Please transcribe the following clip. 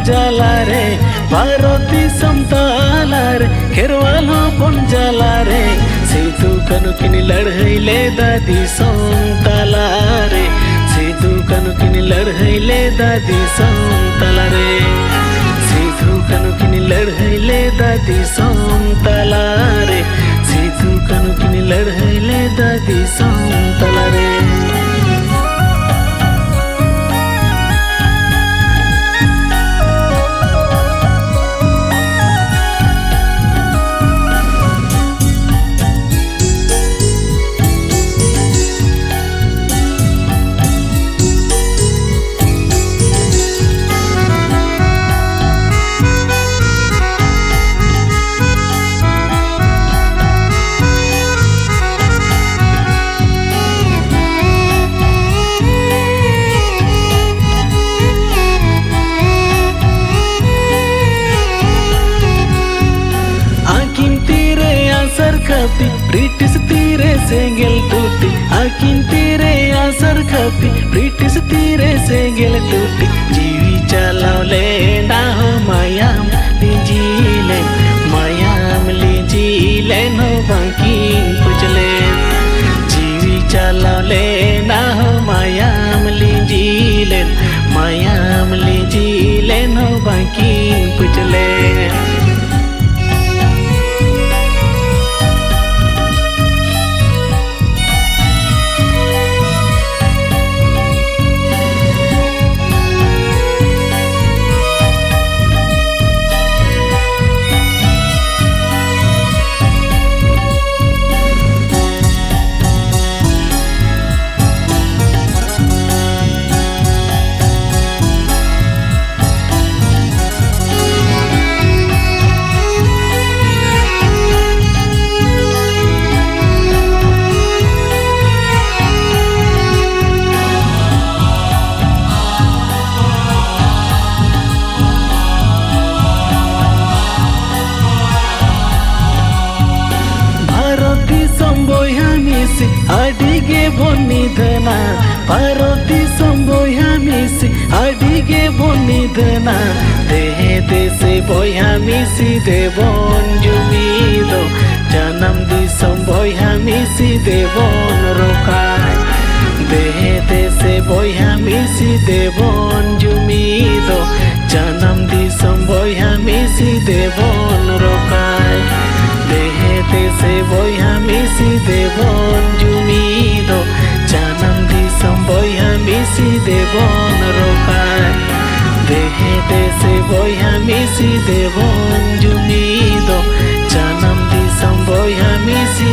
जाला रे भारत दिसम ताला रे खेरवाल हपन जाला रे सिदु कान्हू किन लड़ाई लेदा दिसम ताला रे सिदु कान्हू किन लड़ाई लेदा दिसम ताला रे सिदु कान्हू किन लड़ाई लेदा दिसम ताला रे सिदु कान्हू किन लड़ाई लेदा दिसम ताला रे। ब्रिटिश तीरे सेंगेल टूटी आकिन तीरे आसर खपी ब्रिटिश तीरे सेंगेल टूटी जीवी चलावले ना हो मायाम लीजिले नो बांकीन पुचले जीवी चलावले ना हो मायाम लीजिले नो बांकीन पुचले। अडिगे बोनिधना पारोती संबोया मिसी अडिगे बोनिधना देहे देसे बोया मिसी देवोन जुमीदो जन्म दिसम बोया मिसी देवोन रोकाय देहे देसे बोया मिसी देवोन जुमीदो जन्म दिसम बोया मिसी देवोन रोकाय देहे देसे बोया मिसी देवोन जुमीदो जन्म दिसम बोया मिसी देवोन रोकाय देहे देसे बोया मिसी देवोन जुमीदो जन्म दिसम बोया मिसी